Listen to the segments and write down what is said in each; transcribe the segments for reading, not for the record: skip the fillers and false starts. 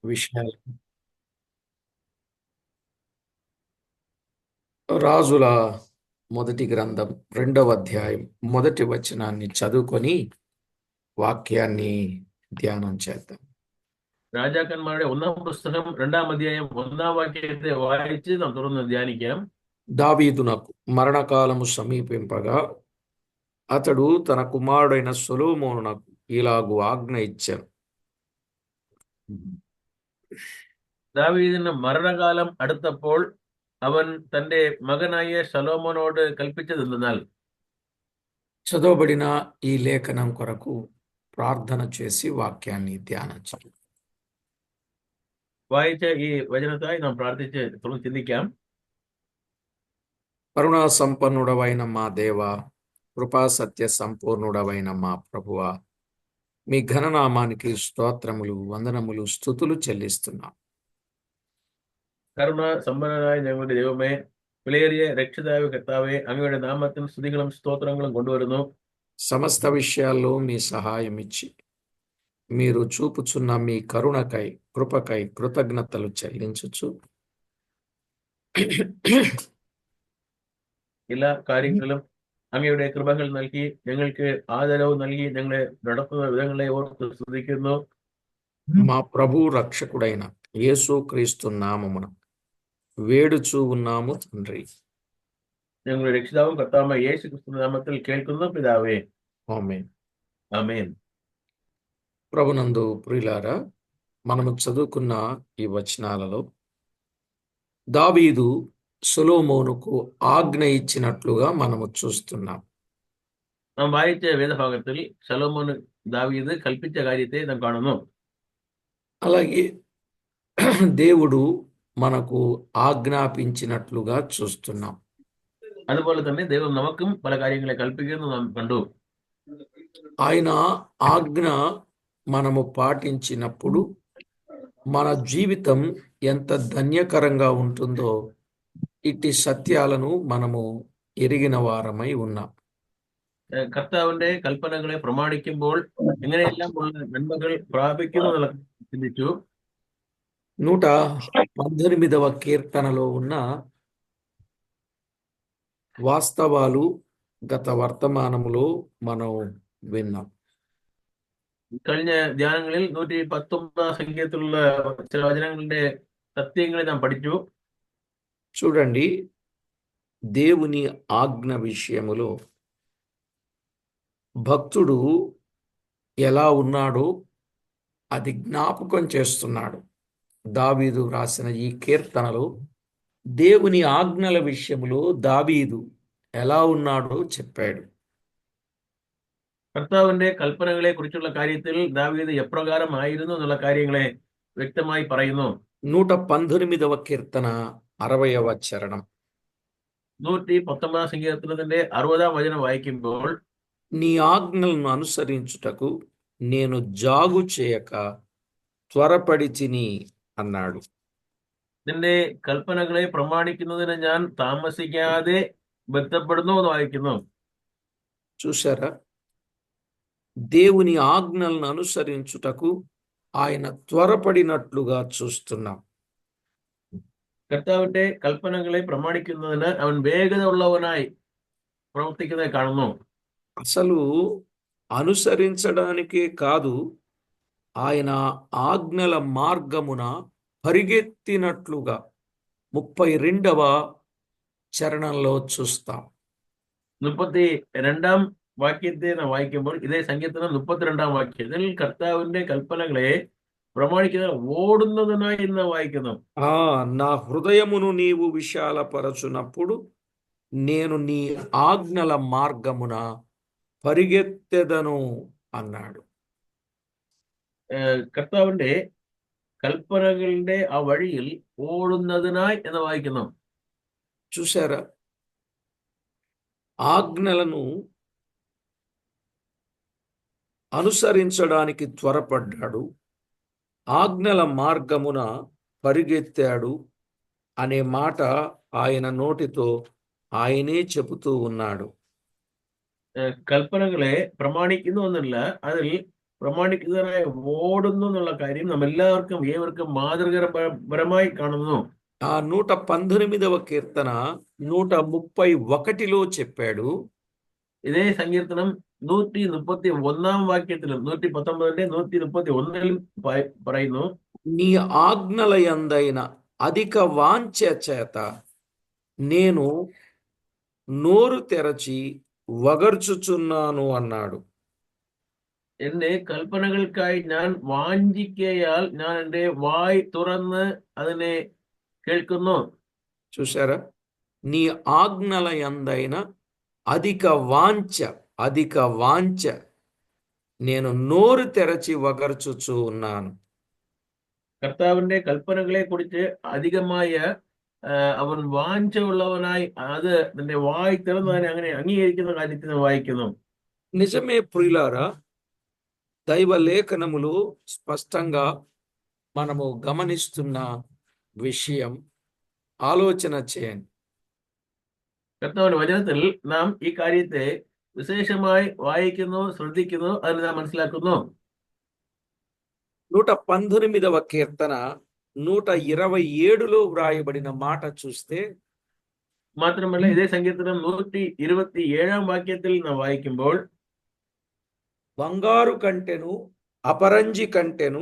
విషయాలు. రాజుల మొదటి గ్రంథం 2వ అధ్యాయం మొదటి వచనాన్ని చదువుకొని వాక్యాన్ని ధ్యానం చేద్దాం. രാജാക്കന്മാരുടെ ഒന്നാം പുസ്തകം 2-ാം അധ്യായം 1-ാം വാക്യത്തെ വായിച്ച് നാം തുടർന്ന് ധ്യാനിക്കാം. దావీదునకు మరణకాలము సమీపింపగా అతడు తన కుమారుడైన సొలొమోనునకు ఇలాగు ఆజ్ఞ ఇచ్చాను. ദാവീദിന് മരണകാലം അടുത്തപ്പോൾ അവൻ തന്റെ മകനായ ശലോമോനോട് കൽപ്പിച്ചതെന്തെന്നാൽ, చదవబడిన ఈ లేఖనం కొరకు ప్రార్థన చేసి వాక్యాన్ని ధ్యానం చేద్దాం. വായിച്ച ഈ വചനത്തായി നാം പ്രാർത്ഥിച്ച് തുടർന്ന് ചിന്തിക്കാം. కరుణా సంపన్నుడవైన మా దేవ, కృపా సత్య సంపూర్ణుడవైన మా ప్రభువ, మీ ఘననామానికి స్తోత్రములు, వందనములు, స్తుతులు చెల్లిస్తున్నాం. കരുണ സമ്പന്നനായ ഞങ്ങളുടെ ദൈവമേ, വിലയേറിയ രക്ഷിതാവ് കർത്താവേ, അങ്ങയുടെ നാമത്തിൽ സ്തുതികളും സ്തോത്രങ്ങളും കൊണ്ടുവരുന്നു. సమస్త విషయాల్లో మీ సహాయం ఇచ్చి మీరు చూపుచున్న మీ కరుణకై, కృపకై కృతజ్ఞతలు చెల్లించుచు എല്ലാ കാര്യങ്ങളിലും അങ്ങയുടെ കൃപകൾ നൽകി ഞങ്ങൾക്ക് ആദരവ് നൽകി ഞങ്ങളെ നടത്തുന്ന വിധങ്ങളെ ഓർത്ത് സ്തുതിക്കുന്നു. మా ప్రభు రక్షకుడైన యేసుక్రీస్తు నామమున వేడుచూ ఉన్నాము తండ్రి. ഞങ്ങളുടെ രക്ഷിതാവും കർത്താവുമായ യേശു ക്രിസ്തു നാമത്തിൽ കേൾക്കുന്ന പിതാവേ, ఆమేన్. ആമേൻ. ప్రభునందు ప్రియులారా, మనము చదువుకున్న ఈ వచనాలలో దావీదు సొలొమోనుకు ఆజ్ఞ ఇచ్చినట్లుగా మనము చూస్తున్నాం. നാം വായിച്ച വേദഭാഗത്തിൽ ശലോമോന് ദാവീദ് കൽപ്പിച്ച കാര്യത്തെ നാം കാണുന്നു. అలాగే దేవుడు మనకు ఆజ్ఞాపించినట్లుగా చూస్తున్నాం. അതുപോലെ തന്നെ ദൈവം നമുക്കും പല കാര്യങ്ങളെ കൽപ്പിക്കുന്നു നാം കണ്ടു. ఆయన ఆజ్ఞ మనము పాటించినప్పుడు మన జీవితం ఎంత ధన్యకరంగా ఉంటుందో ఇట్టి సత్యాలను మనము ఎరిగిన వారమై ఉన్నాం. കർത്താവിന്റെ കൽപ്പനകളെ പ്രമാണിക്കുമ്പോൾ എങ്ങനെയെല്ലാം ഉള്ള നന്മകൾ പ്രാപിക്കുന്നു എന്നുള്ള ചിന്തിച്ചു. 118వ కీర్తనలో ఉన్న వాస్తవాలు గత వర్తమానములో మనం విన్నాం. കഴിഞ്ഞ ധ്യാനങ്ങളിൽ 119 സംഖ്യത്തിലുള്ള ചില വചനങ്ങളുടെ സത്യങ്ങളെ നാം പഠിച്ചു. చూడండి, దేవుని ఆజ్ఞ విషయములో భక్తుడు ఎలా ఉన్నాడో అది జ్ఞాపకం చేస్తున్నాడు. దావీదు రాసిన ఈ కీర్తనలో దేవుని ఆజ్ఞల విషయములో దావీదు ఎలా ఉన్నాడో చెప్పాడు. കർത്താവിന്റെ കൽപ്പനകളെ കുറിച്ചുള്ള കാര്യത്തിൽ ദാവീദ് എപ്രകാരം ആയിരുന്നു എന്നുള്ള കാര്യങ്ങളെ വ്യക്തമായി പറയുന്നു. 118వ కీర్తన 60వ చరణం. 119 సంకీర్తనത്തിന്റെ 60ാം വചനം വായിക്കുമ്പോൾ, నీ ఆజ్ఞలను అనుసరించుటకు నేను జాగు చేయక త్వరపడితిని అన్నాడు. നിന്റെ കൽപ്പനകളെ പ്രമാണിക്കുന്നതിന് ഞാൻ താമസിക്കാതെ ബന്ധപ്പെടുന്നു എന്ന് വായിക്കുന്നു. చూశారా, దేవుని ఆజ్ఞలను అనుసరించుటకు ఆయన త్వరపడినట్లుగా చూస్తున్నాం. കർത്താവിന്റെ കൽപ്പനകളെ പ്രമാണിക്കുന്നതിന് അവൻ വേഗത ഉള്ളവനായി പ്രവർത്തിക്കുന്നത് കാണുന്നു. అసలు అనుసరించడానికే కాదు, ఆయన ఆజ్ఞల మార్గమున పరిగెత్తినట్లుగా 32వ చరణంలో చూస్తాం. 32ാം വാക്യത്തെ നാം വായിക്കുമ്പോൾ, ഇതേ സങ്കീർത്തനം 32ാം വാക്യത്തിൽ കർത്താവിന്റെ കൽപ്പനകളെ പ്രമാണിക്കുന്ന ഓടുന്നതിനായി ഇന്ന് വായിക്കുന്നു. నా హృదయమును నీవు విశాలపరచునప్పుడు నేను నీ ఆజ్ఞల మార్గమున పరిగెత్తెదను అన్నాడు. കർത്താവിന്റെ കൽപ്പനകളുടെ ആ വഴിയിൽ ഓടുന്നതിനായി എന്ന് വായിക്കുന്നു. చూశారా, ఆజ్ఞలను అనుసరించడానికి త్వరపడ్డాడు, ఆజ్ఞల మార్గమున పరిగెత్తాడు అనే మాట ఆయన నోటితో ఆయనే చెబుతూ ఉన్నాడు. കൽപ്പനകളെ പ്രമാണിക്കുന്നു എന്നല്ല, അതിൽ പ്രമാണിക്കുന്നതിനായി ഓടുന്നു എന്നുള്ള കാര്യം നമ്മെല്ലാവർക്കും ഏവർക്കും മാതൃകപരമായി കാണുന്നു. ఆ 118వ కీర్తన 131లో చెప్పాడు. ഇതേ സങ്കീർത്തനം 131 വാക്യത്തിലും 119 131 പറയുന്നു, నీ ఆజ్ఞల యందైన అధిక వాంఛ చేత నేను నోరు తెరచి వగర్చుచున్నాను అన్నాడు. എന്റെ കൽപ്പനകൾക്കായി ഞാൻ വാഞ്ചിക്കയാൽ ഞാൻ എന്റെ വായ് തുറന്ന് അതിനെ കേൾക്കുന്നു. చూశారా? నీ ఆజ్ఞల యందైన అధిక వాంఛ అధిక వాంఛ నేను నోరు తెరచి వగర్చుచు ఉన్నాను. കർത്താവിന്റെ കൽപ്പനകളെ കുറിച്ച് അധികമായ അവൻ വാഞ്ച ഉള്ളവനായി അത് തന്റെ വായ് തുറന്നതിനെ അങ്ങനെ അംഗീകരിക്കുന്ന കാര്യത്തിൽ നാം വായിക്കുന്നു. నిజమే ప్రియులారా, దైవ లేఖనములు స్పష్టంగా మనము గమనిస్తున్న విషయం. ఆలోచన చేయండి. കർത്താവിന്റെ വചനത്തിൽ നാം ഈ കാര്യത്തെ വിശേഷമായി വായിക്കുന്നു, ശ്രദ്ധിക്കുന്നു, അതിന് നാം മനസ്സിലാക്കുന്നു. 118వ కీర్తన 127లో వ్రాయబడిన మాట చూస్తే, മാത്രമല്ല ഇതേ സങ്കീർത്തനം 127 വാക്യത്തിൽ നാം വായിക്കുമ്പോൾ, బంగారు కంటెను అపరంజి కంటెను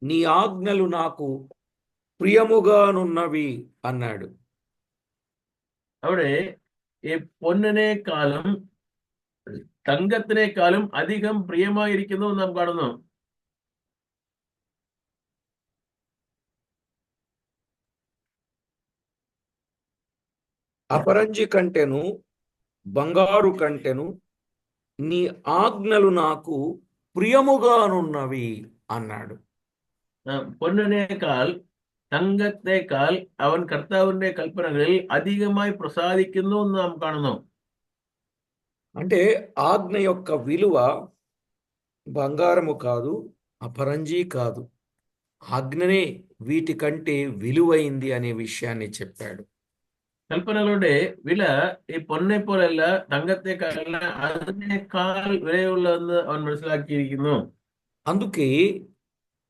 నీ ఆజ్ఞలు నాకు ప్రియముగానున్నవి అన్నాడు. അവിടെ ഈ പൊന്നിനേക്കാളും തങ്കത്തിനേക്കാളും അധികം പ്രിയമായിരിക്കുന്നു എന്ന് നാം കാണുന്നു. అపరంజి కంటెను బంగారు కంటెను నీ ఆజ్ఞలు నాకు ప్రియముగానున్నవి అన్నాడు. പൊന്നിനേക്കാൾ തങ്കത്തേക്കാൾ അവൻ കർത്താവിന്റെ കൽപ്പനകളിൽ അധികമായി പ്രസാദിക്കുന്നു എന്ന് നാം കാണുന്നു. అంటే ఆజ్ఞ యొక్క విలువ బంగారము కాదు, అపరంజి కాదు, ఆజ్ఞనే వీటికంటే విలువైంది అనే విషయాన్ని చెప్పాడు. കൽപ്പനകളുടെ വില ഈ പൊന്നെ പോലല്ല, തങ്കത്തെക്കാളല്ല, അതിനേക്കാൾ വിലയുള്ളതെന്ന് അവൻ മനസ്സിലാക്കിയിരിക്കുന്നു. అందుకే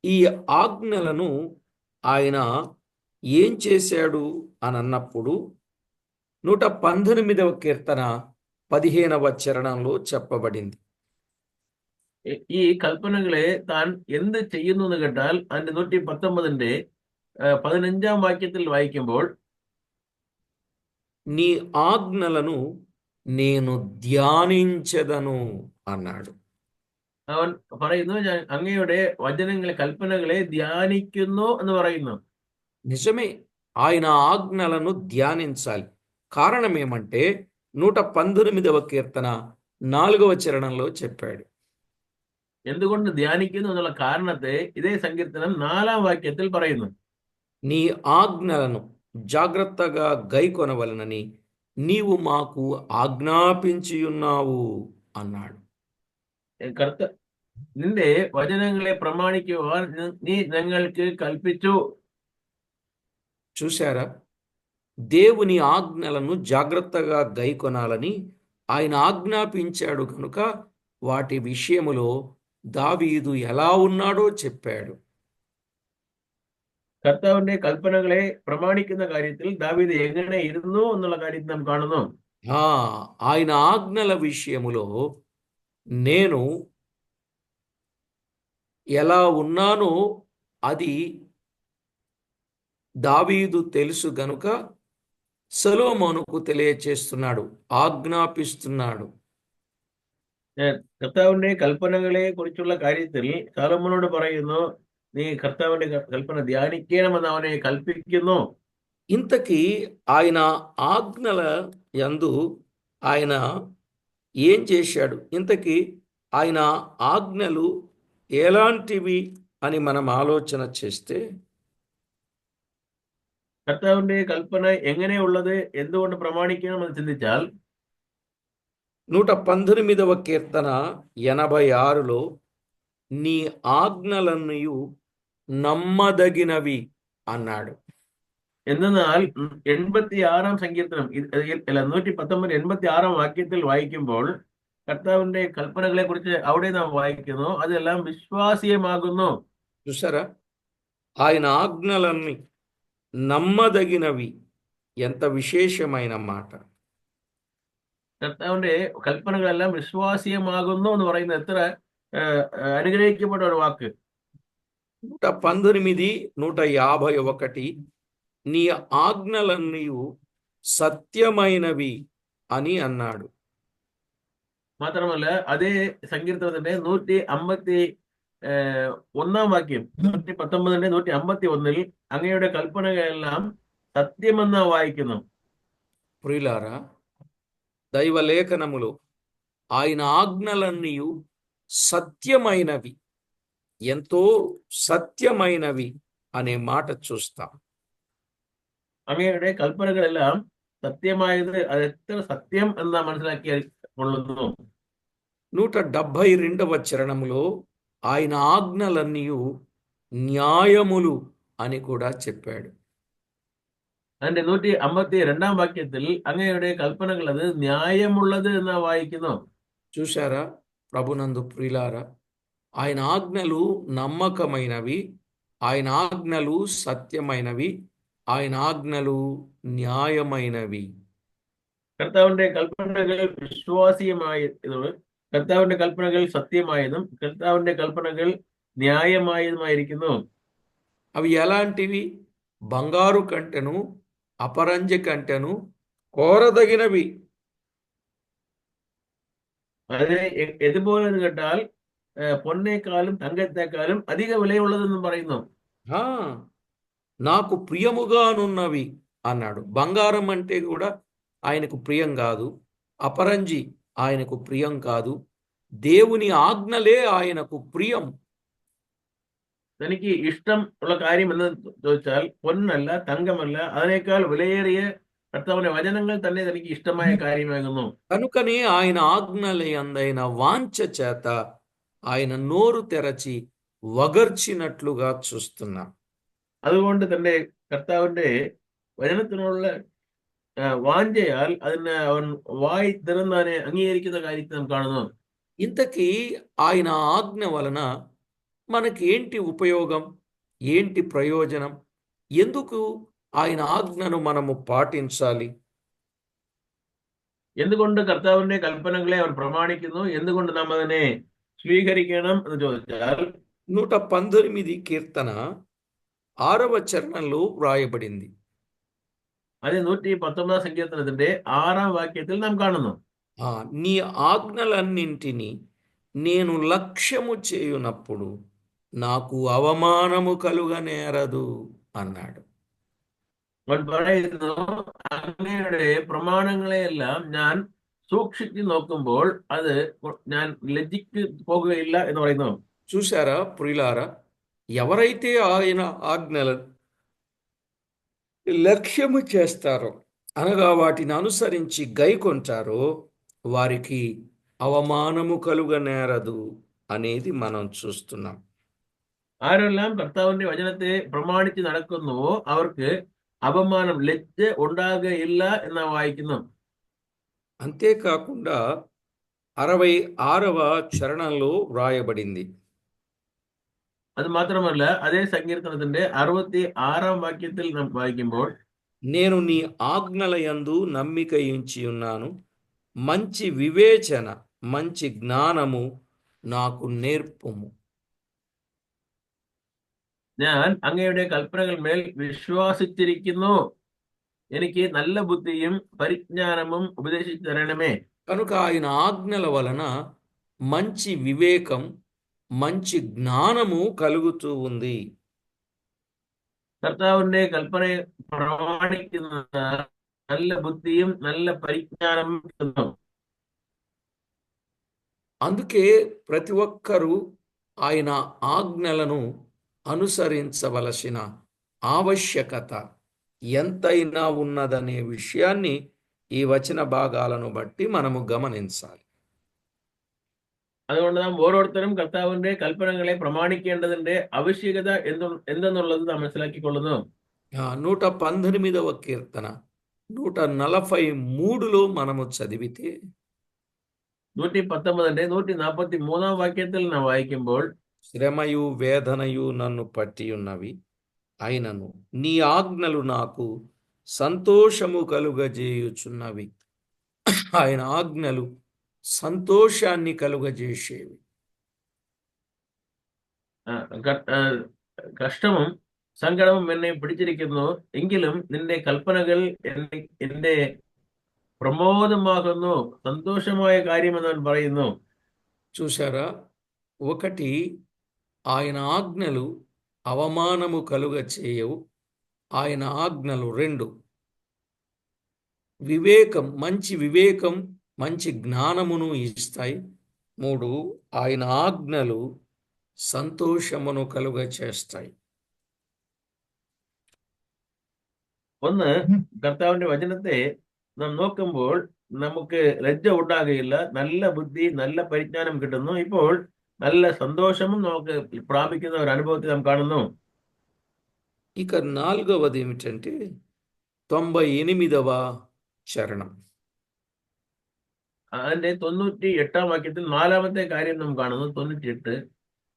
ఈ ఆజ్ఞలను ఆయన ఏం చేశాడు అని అన్నప్పుడు 118వ కీర్తన 15వ చరణంలో చెప్పబడింది. ഈ കൽപ്പനകളെ താൻ എന്ത് ചെയ്യുന്നു എന്ന് കേട്ടാൽ അതിന്റെ 119 15 വാക്യത്തിൽ വായിക്കുമ്പോൾ, నీ ఆజ్ఞలను నేను ధ్యానించెదను అన్నాడు. അവൻ പറയുന്നു, ഞാൻ അങ്ങയുടെ വചനങ്ങളെ, കൽപ്പനകളെ ധ്യാനിക്കുന്നു എന്ന് പറയുന്നു. నిజమే, ఆయన ఆజ్ఞలను ధ్యానించాలి. కారణం ఏమంటే 118వ కీర్తన 4వ చరణంలో చెప్పాడు. എന്തുകൊണ്ട് ധ്യാനിക്കുന്നു എന്നുള്ള കാരണത്തെ ഇതേ സങ്കീർത്തനം 4 വാക്യത്തിൽ പറയുന്നു. నీ ఆజ్ఞలను జాగ్రత్తగా గైకొనవలనని నీవు మాకు ఆజ్ఞాపించియున్నావు అన్నాడు. നിന്റെ വചനങ്ങളെ പ്രമാണിക്കുവാൻ നീ ഞങ്ങൾക്ക് കൽപ്പിച്ചു. చూశారా? దేవుని ఆజ్ఞలను జాగ్రత్తగా గైకొనాలని ఆయన ఆజ్ఞాపించాడు కనుక వాటి విషయములో దావీదు ఎలా ఉన్నాడో చెప్పాడు. കർത്താവിന്റെ കൽപ്പനകളെ പ്രമാണിക്കുന്ന കാര്യത്തിൽ ദാവീദ് എങ്ങനെ ഇരുന്നു എന്നുള്ള കാര്യം നാം കാണുന്നു. ఆయన ఆజ్ఞల విషయములో నేను ఎలా ఉన్నానో అది దావీదు తెలుసు గనుక సొలొమోనుకు తెలియచేస్తున్నాడు, ఆజ్ఞాపిస్తున్నాడు. കർത്താവിന്റെ കൽപ്പനകളെ കുറിച്ചുള്ള കാര്യത്തിൽ ശലോമോനോട് പറയുന്നു, നീ കർത്താവിന്റെ കൽപ്പന ധ്യാനിക്കണമെന്ന് അവനെ കൽപ്പിക്കുന്നു. ఇంతకీ ఆయన ఆజ్ఞల యందు ఆయన ఏం చేశాడు? ఇంతకీ ఆయన ఆజ్ఞలు ఎలాంటివి అని మనం ఆలోచన చేస్తే, കർത്താവിന്റെ കൽപ്പന എങ്ങനെയുള്ളത്, എന്തുകൊണ്ട് പ്രമാണിക്കണമെന്ന് ചിന്തിച്ചാൽ 118వ కీర్తన 86లో నీ ఆజ్ఞలన్నయు నమ్మదగినవి అన్నాడు. എന്നാൽ 86 സങ്കീർത്തനം 119 86 വാക്യത്തിൽ വായിക്കുമ്പോൾ, കർത്താവിന്റെ കൽപ്പനകളെ കുറിച്ച് അവിടെ നാം വായിക്കുന്നു, അതെല്ലാം വിശ്വാസീയമാകുന്നു. చూసారా? ఆయన ఆజ్ఞలన్నీ నమ్మదగినవి. ఎంత విశేషమైన మాట. കർത്താവിന്റെ കൽപ്പനകളെല്ലാം വിശ്വാസീയമാകുന്നു എന്ന് പറയുന്നത് എത്ര അനുഗ്രഹിക്കപ്പെട്ട ഒരു വാക്ക്. 119, 151 నీ ఆజ్ఞలన్నీ సత్యమైనవి అని అన్నాడు. മാത്രമല്ല അതേ സങ്കീർത്തനത്തിന്റെ 151 വാക്യം, 119ന്റെ 151 അങ്ങയുടെ കൽപ്പനകളെല്ലാം സത്യമെന്ന് വായിക്കുന്നു. ప్రియులారా, దైవ లేఖనములో ఆయన ఆజ్ఞలన్నీ సత్యమైనవి, ఎంతో సత్యమైనవి అనే మాట చూస్తాం. അങ്ങയുടെ കൽപ്പനകളെല്ലാം സത്യമായത് അത് എത്ര സത്യം എന്ന് മനസ്സിലാക്കി കൊള്ളുന്നു. 172వ చరణములో ఆయన ఆజ్ఞలన్నీ న్యాయములు అని కూడా చెప్పాడు. അതിന്റെ 152 വാക്യത്തിൽ അങ്ങയുടെ കൽപ്പനകൾ അത് ന്യായമുള്ളത് എന്ന് വായിക്കുന്നു. చూశారా ప్రభునందు ప్రియులారా, ఆయన ఆజ్ఞలు నమ్మకమైనవి, ఆయన ఆజ్ఞలు సత్యమైనవి, ఆయన ఆజ్ఞలు న్యాయమైనవి. കർത്താവിന്റെ കൽപ്പനകൾ വിശ്വാസീയമായതും കർത്താവിന്റെ കൽപ്പനകൾ സത്യമായതും കർത്താവിന്റെ കൽപ്പനകൾ ന്യായമായതുമായിരിക്കുന്നു. అవి ఎలాంటివి? బంగారు కంటెను, అపరంజ కంటెను కోరదగినవి. അത് എതുപോലെ കേട്ടാൽ പൊന്നേക്കാളും തങ്കത്തേക്കാളും അധിക വിലയുള്ളതെന്നും പറയുന്നു. నాకు ప్రియముగానున్నవి అన్నాడు. బంగారం అంటే కూడా ఆయనకు ప్రియం కాదు, అపరంజి ఆయనకు ప్రియం కాదు, దేవుని ఆజ్ఞలే ఆయనకు ప్రియం. തനിക്ക് ഇഷ്ടം ഉള്ള കാര്യം എന്ന് ചോദിച്ചാൽ പൊന്നല്ല, തങ്കമല്ല, അതിനേക്കാൾ വിലയേറിയ കർത്താവിന്റെ വചനങ്ങൾ തന്നെ തനിക്ക് ഇഷ്ടമായ കാര്യമാകുന്നു. కనుకనే ఆయన ఆజ్ఞల యందైన వాంఛ చేత ఆయన నోరు తెరచి వగర్చినట్లుగా చూస్తున్నాం. അതുകൊണ്ട് തന്റെ കർത്താവിന്റെ വചനത്തിനുള്ള വാഞ്ചയാൽ അതിനെ അവൻ വായി തുറന്നതിനെ അംഗീകരിക്കുന്ന കാര്യത്തെ നാം കാണുന്നു. ఇంతకీ ఆయన ఆజ్ఞ వలన మనకి ఏంటి ఉపయోగం, ఏంటి ప్రయోజనం? ఎందుకు ఆయన ఆజ్ఞను మనము పాటించాలి? എന്തുകൊണ്ട് കർത്താവിന്റെ കൽപ്പനകളെ അവർ പ്രമാണിക്കുന്നു, എന്തുകൊണ്ട് നാം അതിനെ സ്വീകരിക്കണം എന്ന് ചോദിച്ചാൽ 119 కీర్తన 6వ చరణంలో వ్రాయబడింది. അത് 119 സങ്കീർത്തനത്തിന്റെ 6ാം വാക്യത്തിൽ നാം കാണുന്നു. నీ ఆజ్ఞలన్నింటినీ నేను లక్ష్యము చేయునప్పుడు నాకు అవమానము కలుగనేరదు అన్నాడు. അവൻ പറയുന്നു, അങ്ങയുടെ പ്രമാണങ്ങളെയെല്ലാം ഞാൻ സൂക്ഷിച്ചു നോക്കുമ്പോൾ അത് ഞാൻ ലജ്ജിക്ക് പോകുകയില്ല എന്ന് പറയുന്നു. చూశారా ప్రియులారా, ఎవరైతే ఆయన ఆజ్ఞలను లక్ష్యము చేస్తారో అనగా వాటిని అనుసరించి గైకొంటారో వారికి అవమానము కలుగనేరదు అనేది మనం చూస్తున్నాం. ആരെല്ലാം കർത്താവിന്റെ വചനത്തെ പ്രമാണിച്ച് നടക്കുന്നുവോ അവർക്ക് അപമാനം, ലജ്ജ ഉണ്ടാകുകയില്ല എന്ന് വായിക്കുന്നു. అంతేకాకుండా 66వ చరణంలో వ్రాయబడింది. അത് മാത്രമല്ല അതേ സങ്കീർത്തനത്തിന്റെ 66ാം വാക്യത്തിൽ നാം വായിക്കുമ്പോൾ, నేను నీ ఆజ్ఞల యందు నమ్మిక ఉంచి ఉన్నాను, మంచి వివేచన, మంచి జ్ఞానము నాకు నేర్పుము. ഞാൻ അങ്ങയുടെ കൽപ്പനകൾ മേൽ വിശ്വാസിച്ചിരിക്കുന്നു, എനിക്ക് നല്ല ബുദ്ധിയും പരിജ്ഞാനവും ഉപദേശിച്ചു തരണമേ. కనుక ఆయన ఆజ్ఞల వలన మంచి వివేకం, మంచి జ్ఞానము కలుగుతూ ఉంది. കർത്താവിന്റെ കൽപ്പനയെ പ്രമാണിക്കുന്ന നല്ല ബുദ്ധിയും നല്ല പരിജ്ഞാനവും കിട്ടുന്നു. అందుకే ప్రతి ఒక్కరూ ఆయన ఆజ్ఞలను అనుసరించవలసిన ఆవశ్యకత ఎంతైనా ఉన్నదనే విషయాన్ని ఈ వచన భాగాలను బట్టి మనము గమనించాలి. അതുകൊണ്ട് നാം ഓരോരുത്തരും കർത്താവിന്റെ കൽപ്പനകളെ പ്രമാണിക്കേണ്ടതിന്റെ ആവശ്യകത എന്തെന്നുള്ളത് നാം മനസ്സിലാക്കിക്കൊള്ളുന്നു. 119వ కీర్తన 143లో మనము చదివితే, 119 అంటే 143 వాక్యത്തിൽ നാം വായിക്കുമ്പോൾ శ్రమయు వేదనయు నన్ను పట్టి ఉన్నవి, అయినను నీ ఆజ్ఞలు నాకు సంతోషము కలుగజేయుచున్నవి. ఆయన ఆజ్ఞలు సంతోషాన్ని కలుగజేసేవి. ആ, ക- ആ, കഷ്ടവും സങ്കടവും എന്നെ പിടിച്ചിരിക്കുന്നു, എങ്കിലും നിന്റെ കൽപ്പനകൾ എന്റെ പ്രമോദമാകുന്നു, സന്തോഷമായ കാര്യമെന്ന് അവൻ പറയുന്നു. చూశారా? ఒకటి, ఆయన ఆజ్ఞలు అవమానము కలుగ చేయవు. ఆయన ఆజ్ఞలు. రెండు, వివేకం మంచి జ్ఞానమును ఇస్తాయి. మూడు, ఆయన ఆజ్ఞలు సంతోషమును కలుగ చేస్తాయి. ഒന്ന്, കർത്താവിന്റെ വചനത്തെ നാം നോക്കുമ്പോൾ നമുക്ക് ലജ്ജ ഉണ്ടാകുകയില്ല, നല്ല ബുദ്ധി, നല്ല പരിജ്ഞാനം കിട്ടുന്നു. ഇപ്പോൾ നല്ല സന്തോഷവും നമുക്ക് പ്രാപിക്കുന്ന ഒരു അനുഭവത്തെ നാം കാണുന്നു. ఇక నాలుగవది ఏమిటంటే 98వ చరణం. അതിന്റെ 98 വാക്യത്തിൽ നാലാമത്തെ കാര്യം നാം കാണുന്നു. 98.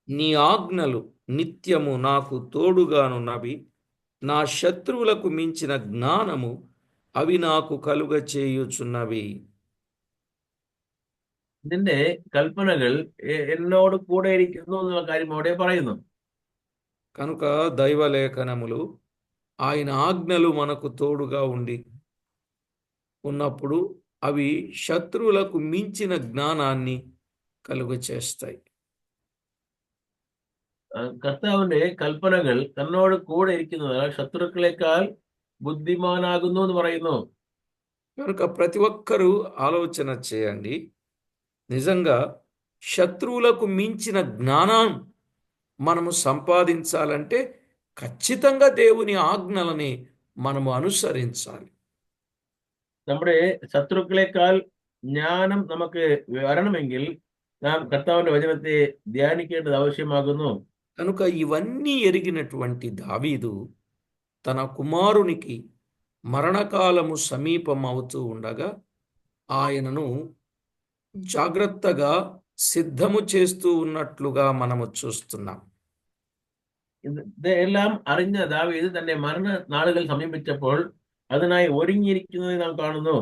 నీ ఆజ్ఞలు నిత్యము నాకు తోడుగానున్నవి, నా శత్రువులకు మించిన జ్ఞానము అవి నాకు కలుగ చేయుచున్నవి. ഇതിന്റെ കൽപ്പനകൾ എന്നോട് കൂടെ ഇരിക്കുന്നു എന്നുള്ള കാര്യം അവിടെ പറയുന്നു. కనుక దైవలేఖనములు, ఆయన ఆజ్ఞలు మనకు తోడుగా ఉన్నప్పుడు అవి శత్రువులకు మించిన జ్ఞానాన్ని కలుగ చేస్తాయి. കർത്താവിന്റെ കൽപ്പനകൾ തന്നോട് കൂടെ ഇരിക്കുന്നതിനാൽ ശത്രുക്കളെക്കാൾ ബുദ്ധിമാനാകുന്നു എന്ന് പറയുന്നു. కనుక ప్రతి ఒక్కరూ ఆలోచన చేయండి. నిజంగా శత్రువులకు మించిన జ్ఞానం మనము సంపాదించాలంటే ఖచ్చితంగా దేవుని ఆజ్ఞలని మనము అనుసరించాలి. നമ്മുടെ ശത്രുക്കളെക്കാൾ ജ്ഞാനം നമുക്ക് വരണമെങ്കിൽ നാം കർത്താവിന്റെ వచనത്തെ ധ്യാനിക്കേണ്ടത് ఆవశ్యమాగును. కనుక ఇవన్నీ ఎరిగినటువంటి దావీదు తన కుమారునికి మరణకాలము సమీపం అవుతూ ఉండగా ఆయనను జాగ్రత్తగా సిద్ధము చేస్తూ ఉన్నట్లుగా మనము చూస్తున్నాం. ഇതെല്ലാം അറിഞ്ഞ ദാവീദ് തന്റെ മരണ നാളുകൾ സമീപിച്ചപ്പോൾ അതിനായി ഒരുങ്ങിയിരിക്കുന്നത് നാം കാണുന്നു.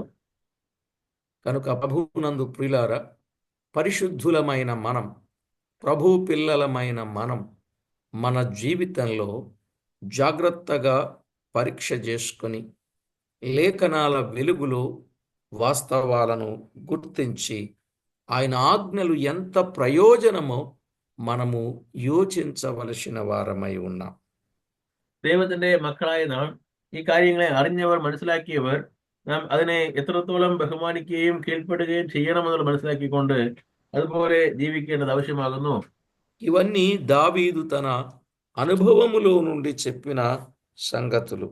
కనుక ప్రభువునందు ప్రియులారా, పరిశుద్ధులమైన మనం, ప్రభు పిల్లలమైన మనం మన జీవితంలో జాగ్రత్తగా పరీక్ష చేసుకొని లేఖనాల వెలుగులో వాస్తవాలను గుర్తించి ఆయన ఆజ్ఞలు ఎంత ప్రయోజనమో మనము യോജിച്ചവലసిన వారమై ఉన్నాం. ദൈവത്തിന്റെ മക്കളായ നാം ഈ കാര്യങ്ങളെ അറിഞ്ഞവർ, മനസ്സിലാക്കിയവർ, നാം അതിനെ എത്രത്തോളം ബഹുമാനിക്കുകയും കീഴ്പ്പെടുകയും ചെയ്യണമെന്നുള്ളത് മനസ്സിലാക്കിക്കൊണ്ട് അതുപോലെ ജീവിക്കേണ്ടത് ആവശ്യമാകുന്നു. ఇవన్నీ దావీదు తన అనుభవములో నుండి చెప్పిన సంగతులు.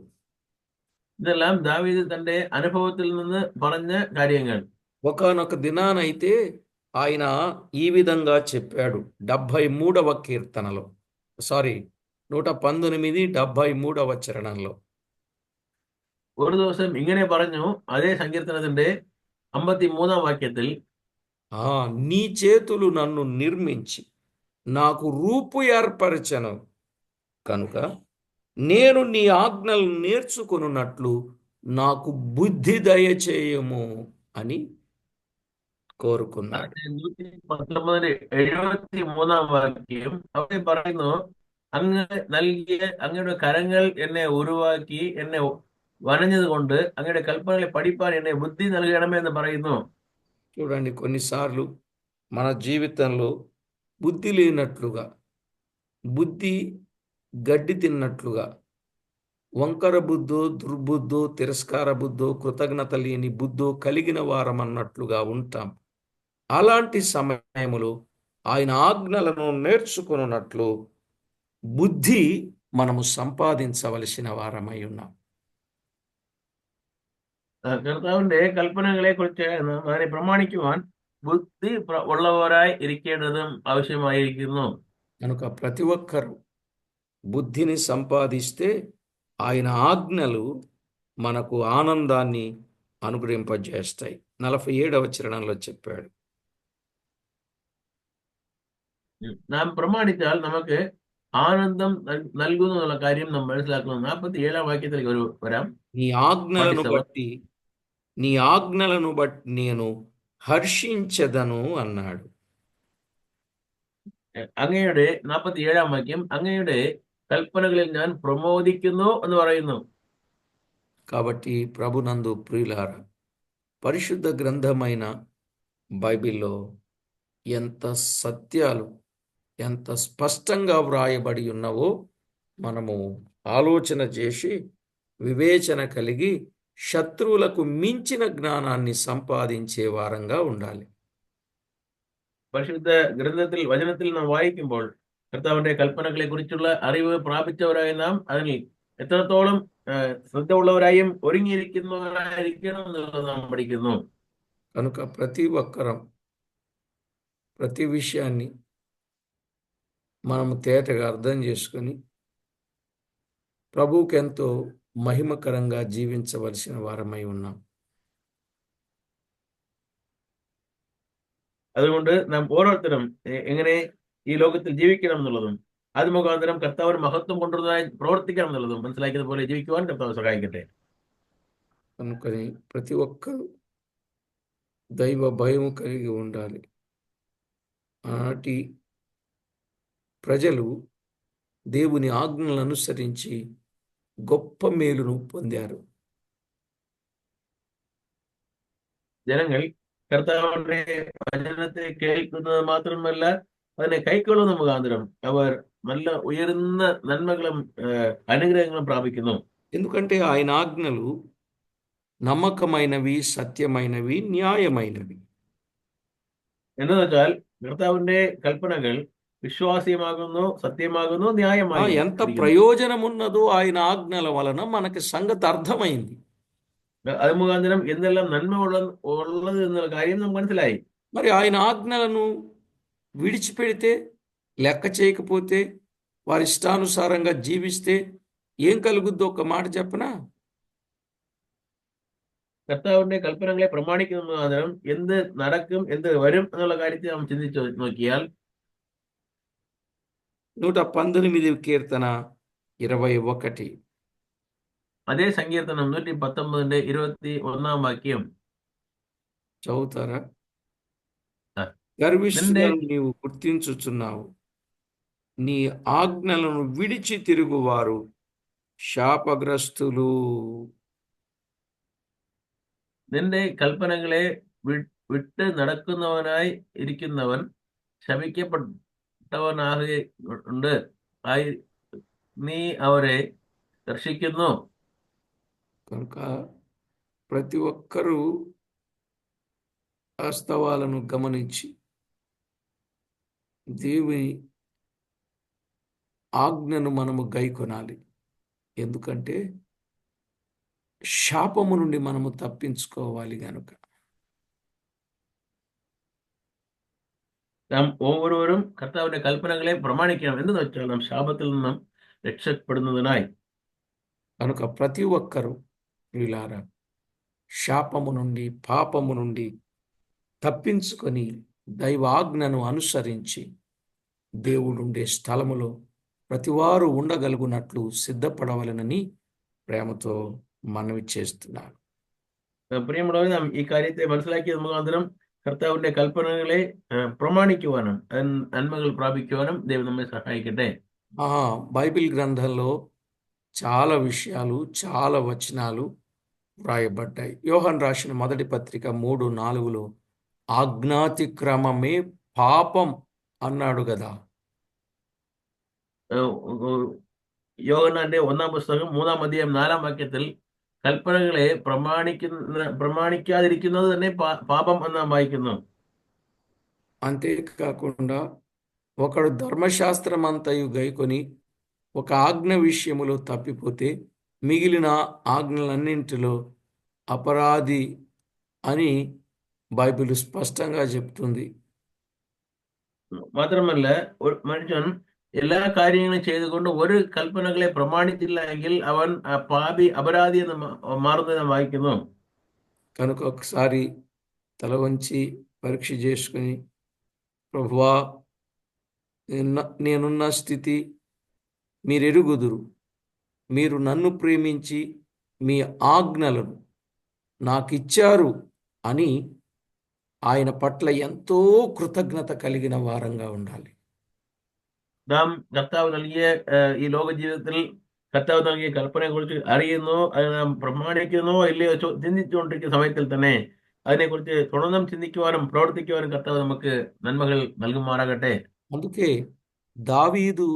ഇതെല്ലാം ദാവീദ് തന്റെ അനുഭവത്തിൽ നിന്ന് പറഞ്ഞ കാര്യങ്ങൾ. ఒకానొక దినానైతే ఆయన ఈ విధంగా చెప్పాడు 73వ కీర్తనలో, 119, 73వ చరణంలో. ഒരു ദിവസം ഇങ്ങനെ പറഞ്ഞു, അതേ സങ്കീർത്തനത്തിന്റെ 53 വാക്യത്തിൽ, నీ చేతులు నన్ను నిర్మించి నాకు రూపు ఏర్పరచెను కనుక నేను నీ ఆజ్ఞలు నేర్చుకొనున్నట్లు నాకు బుద్ధి దయచేయము అని కోరుకున్నాడు. 119-73 വാക്യം അവിടെ പറയുന്നു, അങ്ങ് നൽകിയ അങ്ങയുടെ കരങ്ങൾ എന്നെ ഉരുവാക്കി എന്നെ വനഞ്ഞത് കൊണ്ട് അങ്ങയുടെ കൽപ്പനകളെ പഠിപ്പാൻ എന്നെ ബുദ്ധി നൽകണമേ എന്ന് പറയുന്നു. చూడండి, కొన్నిసార్లు మన జీవితంలో బుద్ధి లేనట్లుగా, బుద్ధి గడ్డి తిన్నట్లుగా, వంకర బుద్ధో, దుర్బుద్ధో, తిరస్కార బుద్ధో, కృతజ్ఞత లేని బుద్ధో కలిగిన వారం అన్నట్లుగా ఉంటాం. అలాంటి సమయములో ఆయన ఆజ్ఞలను నేర్చుకున్నట్లు బుద్ధి మనము సంపాదించవలసిన వారమై ఉన్నాం. കർത്താവിന്റെ കൽപ്പനകളെ കുറിച്ച് അതിനെ പ്രമാണിക്കുവാൻ ബുദ്ധി ഉള്ളവരായി ഇരിക്കേണ്ടതും ആവശ്യമായിരിക്കുന്നു. కనుక ప్రతి ఒక్కరూ బుద్ధిని సంపాదిస్తే ఆయన ఆజ్ఞలు మనకు ఆనందాన్ని అనుగ్రహింపజేస్తాయి. 47వ చరణంలో చెప్పాడు, നാം പ്രമാണിച്ചാൽ നമുക്ക് ആനന്ദം നൽകുന്നു എന്നുള്ള കാര്യം നാം മനസ്സിലാക്കണം. 47 വാക്യത്തിലേക്ക് വരാം. నీ ఆజ్ఞలను 47. బట్టి నీ ఆజ్ఞలను బట్టి నేను హర్షించదను అన్నాడు. അങ്ങയുടെ 47 വാക്യം, അങ്ങയുടെ കൽപ്പനകളിൽ ഞാൻ പ്രമോദിക്കുന്നു എന്ന് പറയുന്നു. కాబట్టి ప్రభునందు ప్రియులారా, పరిశుద్ధ గ్రంథమైన బైబిల్లో ఎంత సత్యాలు ఎంత స్పష్టంగా వ్రాయబడి ఉన్నవో మనము ఆలోచన చేసి వివేచన కలిగి శత్రువులకు మించిన జ్ఞానాన్ని సంపాదించే వారంగా ఉండాలి. പരിശുദ്ധ ഗ്രന്ഥത്തിൽ വചനത്തിൽ നാം വായിക്കുമ്പോൾ കർത്താവിന്റെ കൽപ്പനകളെ കുറിച്ചുള്ള അറിവ് പ്രാപിച്ചവരായി നാം അതിൽ എത്രത്തോളം ശ്രദ്ധ ഉള്ളവരായും ഒരുങ്ങിയിരിക്കുന്നവരായിരിക്കണം എന്നുള്ളത് നാം പഠിക്കുന്നു. కనుక ప్రతి ఒక్కరం ప్రతి విషయాన్ని మనము తేటగా అర్థం చేసుకొని ప్రభువుకి ఎంతో మహిమకరంగా జీవించవలసిన వారమై ఉన్నాం. അതുകൊണ്ട് നാം ഓരോരുത്തരും എങ്ങനെ ഈ ലോകത്തിൽ ജീവിക്കണം എന്നുള്ളതും അത് മുഖാന്തരം കർത്താവിന് മഹത്വം കൊണ്ടുവരുന്നതായി പ്രവർത്തിക്കണം എന്നുള്ളതും മനസ്സിലാക്കിയതുപോലെ ജീവിക്കുവാൻ കർത്താവ് സഹായിക്കട്ടെ. అనుకని ప్రతి ఒక్కరూ దైవ భయము కలిగి ఉండాలి. ఆనాటి ప్రజలు దేవుని ఆజ్ఞలను అనుసరించి గొప్ప మేలును పొందారు. ജനങ്ങൾ കർത്താവിന്റെ വചനത്തെ കേൾക്കുന്നത് മാത്രമല്ല അതിനെ കൈക്കൊള്ളുന്ന മുഖാന്തരം അവർ നല്ല ഉയർന്ന നന്മകളും അനുഗ്രഹങ്ങളും പ്രാപിക്കുന്നു. ఎందుకంటే ఆయన ఆజ్ఞలు నమ్మకమైనవి, సత్యమైనవి, న్యాయమైనవి. എന്ന് വെച്ചാൽ കർത്താവിന്റെ കൽപ്പനകൾ విశ్వాసీయమాగును, సత్యమాగును, న్యాయమాగును. ఎంత ప్రయోజనం ఉన్నదో ఆయన ఆజ్ఞల వలన మనకి సంగతి అర్థమైంది. അത് മുഖാന്തരം എന്തെല്ലാം നന്മ ഉള്ളത് എന്നുള്ള കാര്യം നമുക്ക് മനസ്സിലായി. మరి ఆయన ఆజ్ఞలను విడిచిపెడితే, లెక్క చేయకపోతే, వారి ఇష్టానుసారంగా జీవిస్తే ఏం కలుగుద్దో ఒక మాట చెప్పనా? കർത്താവിന്റെ കൽപ്പനകളെ പ്രമാണിക്കുന്ന മുഖാന്തരം എന്ത് നടക്കും, എന്ത് വരും എന്നുള്ള കാര്യത്തെ നാം ചിന്തിച്ചു നോക്കിയാൽ 119 కీర్తన 21 അതേ സങ്കീർത്തനം 119ന്റെ 21 വാക്യം చదువుతారా? ఆ. గర్విష్ఠులను నీవు గుర్తించుచున్నావు. నీ ఆజ్ఞలను విడిచి తిరుగువారు శాపగ్రస్తులు. നിന്റെ കൽപ്പനകളെ വിട്ട് നടക്കുന്നവനായി ഇരിക്കുന്നവൻ ശപിക്കപ്പെട്ടവനാകുണ്ട്. നീ അവരെ దర్శిക്കുന്നു. కనుక ప్రతి ఒక్కరూ వాస్తవాలను గమనించి దేవుని ఆజ్ఞను మనము గైకొనాలి. ఎందుకంటే శాపము నుండి మనము తప్పించుకోవాలి గనుక. നാം ഓരോരുവരും കർത്താവിന്റെ കൽപ്പനകളെ പ്രമാണിക്കണം. എന്ന് വെച്ചാൽ നാം ശാപത്തിൽ നിന്നും രക്ഷപ്പെടുന്നതിനായി. కనుక ప్రతి ఒక్కరూ వీళ్ళారా శాపము నుండి, పాపము నుండి తప్పించుకొని దైవ ఆజ్ఞను అనుసరించి దేవుడుండే స్థలములో ప్రతివారు ఉండగలుగునట్లు సిద్ధపడవలనని ప్రేమతో మనవి చేస్తున్నాను. പ്രിയമുള്ളവരെ, നാം ഈ കാര്യത്തെ മനസ്സിലാക്കിയത് മുഖാന്തരം കർത്താവിന്റെ കൽപ്പനകളെ പ്രമാണിക്കുവാനും നന്മകൾ പ്രാപിക്കുവാനും ദൈവം നമ്മെ സഹായിക്കട്ടെ. బైబిల్ గ్రంథంలో చాలా విషయాలు, చాలా వచనాలు వ్రాయబడ్డాయి. యోహాను రాసిన మొదటి పత్రిక 3:4 ఆజ్ఞాతిక్రమమే పాపం అన్నాడు కదా. യോഹന്നാന്റെ 1-ാം പുസ്തകം 3-ാം അധ്യായം 4-ാം വാക്യത്തിൽ കൽപ്പനകളെ പ്രമാണിക്കാതിരിക്കുന്നത് തന്നെ പാപം എന്ന് നാം വായിക്കുന്നു. అంతేకాకుండా ఒకడు ధర్మశాస్త్రం అంతయు గైకొని ఒక ఆజ్ఞ విషయములో తప్పిపోతే మిగిలిన ఆజ్ఞలన్నింటిలో అపరాధి అని బైబిల్ స్పష్టంగా చెప్తుంది. മാത്രമല്ല ഒരു മനുഷ്യൻ എല്ലാ കാര്യങ്ങളും ചെയ്തുകൊണ്ട് ഒരു കൽപ്പനകളെ പ്രമാണിച്ചില്ല എങ്കിൽ അവൻ പാപി, അപരാധി എന്ന് മാറുന്നത് നാം വായിക്കുന്നു. కనుక ఒకసారి తల వంచి పరీక్ష చేసుకుని, ప్రభువా నేనున్న స్థితి మీరెరుగుదురు. మీరు నన్ను ప్రేమించి మీ ఆజ్ఞలను నాకిచ్చారు అని ఆయన పట్ల ఎంతో కృతజ్ఞత కలిగిన వారంగా ఉండాలి. നാം കർത്താവ് നൽകിയ ഈ ലോക ജീവിതത്തിൽ കർത്താവ് നൽകിയ കൽപ്പനയെ കുറിച്ച് അറിയുന്നു, അത് നാം പ്രമാണിക്കുന്നോ ഇല്ലയോ ചിന്തിച്ചുകൊണ്ടിരിക്കുന്ന സമയത്തിൽ തന്നെ അതിനെക്കുറിച്ച് തുടർന്നും ചിന്തിക്കുവാനും പ്രവർത്തിക്കുവാനും കർത്താവ് നമുക്ക് നന്മകൾ നൽകുമാറാകട്ടെ. అందుకే దావీదు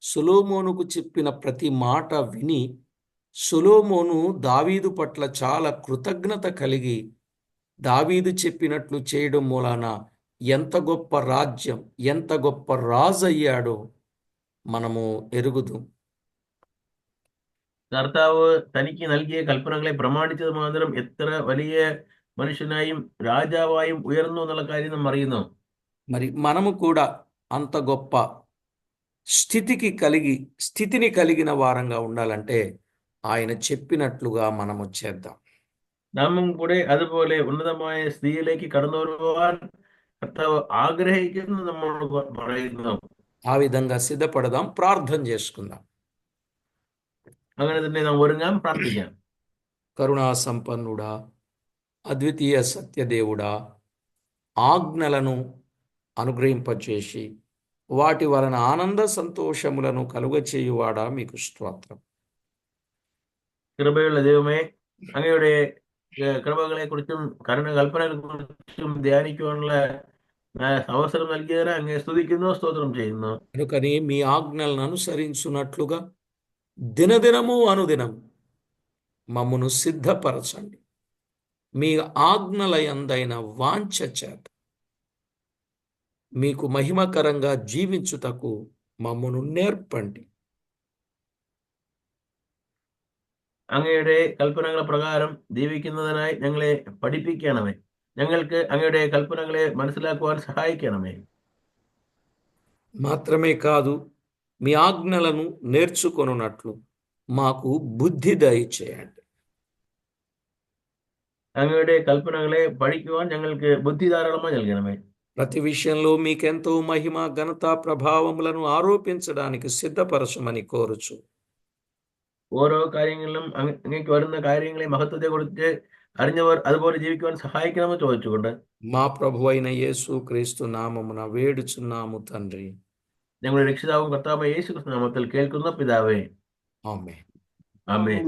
సొలొమోనుకు చెప్పిన ప్రతి మాట విని సొలొమోను దావీదు పట్ల చాలా కృతజ్ఞత కలిగి దావీదు చెప్పినట్లు చేయడం మూలాన ఎంత గొప్ప రాజ్యం, ఎంత గొప్ప రాజు అయ్యాడో మనము ఎరుగుదాం. കർത്താവ് തനിക്ക് നൽകിയ കൽപ്പനകളെ പ്രമാണിച്ചത് മാത്രം എത്ര വലിയ മനുഷ്യനായും രാജാവായും ഉയർന്നു എന്നുള്ള കാര്യം നാം അറിയുന്നു. మరి మనము కూడా అంత గొప్ప స్థితిని కలిగిన వారంగా ఉండాలంటే ఆయన చెప్పినట్లుగా మనము చేద్దాం. നാമും കൂടെ അതുപോലെ ഉന്നതമായ സ്ഥിതിയിലേക്ക് കടന്നു വരുവാൻ കർത്താവ് ആഗ്രഹിക്കുന്നു നമ്മളോട് പറയുന്നു. ఆ విధంగా సిద్ధపడదాం, ప్రార్థన చేసుకుందాం. അങ്ങനെ തന്നെ നാം ഒരുങ്ങാം, പ്രാർത്ഥിക്കാം. కరుణా సంపన్నుడా, అద్వితీయ సత్యదేవుడా, ఆజ్ఞలను అనుగ్రహింపచేసి వాటి వలన ఆనంద సంతోషములను కలుగచేయువాడా మీకు స్తోత్రం. കൃപയുള്ള ദൈവമേ, അങ്ങയുടെ കൃപകളെ കുറിച്ചും കൽപ്പനകളെ കുറിച്ചും ധ്യാനിക്കുവാനുള്ള അവസരം നൽകിയതിന് അങ്ങയെ സ്തുതിക്കുന്നു, സ്തോത്രം ചെയ്യുന്നു. కనుకని మీ ఆజ్ఞలను అనుసరించున్నట్లుగా దినదినము అనుదినం మమ్మను సిద్ధపరచండి. మీ ఆజ్ఞల యందైన వాంఛ చేత మీకు మహిమకరంగా జీవించుటకు మమ్మను నేర్పండి. അങ്ങയുടെ കൽപ്പനകളെ പ്രകാരം ജീവിക്കുന്നതിനായി ഞങ്ങളെ പഠിപ്പിക്കണമേ. ഞങ്ങൾക്ക് അങ്ങയുടെ കൽപ്പനകളെ മനസ്സിലാക്കുവാൻ സഹായിക്കണമേ. మాత్రమే కాదు, మీ ఆజ్ఞలను నేర్చుకొనున్నట్లు మాకు బుద్ధి దయచేయండి. അങ്ങയുടെ కల్పనകളെ പഠിക്കുവാൻ ഞങ്ങൾക്ക് ബുദ്ധി ധാരാളമായി നൽകണമേ. ప్రతి విషయంలో మీకెంతో మహిమ, ఘనత, ప్రభావములను ఆరోపించడానికి సిద్ధపరచమని కోరుచు ഓരോ കാര്യങ്ങളിലും അങ്ങേക്ക് വരുന്ന കാര്യങ്ങളെ മഹത്വത്തെ കുറിച്ച് അറിഞ്ഞവർ അതുപോലെ ജീവിക്കുവാൻ സഹായിക്കണമെന്ന് ചോദിച്ചുകൊണ്ട് మా ప్రభు అయిన యేసు క్రీస్తు నామమున వేడుచున్నాము తండ్రి. ഞങ്ങളുടെ രക്ഷിതാവും കർത്താവായ യേശു ക്രിസ്തു നാമത്തിൽ കേൾക്കുന്ന പിതാവേ, ఆమేన్. ആമേൻ.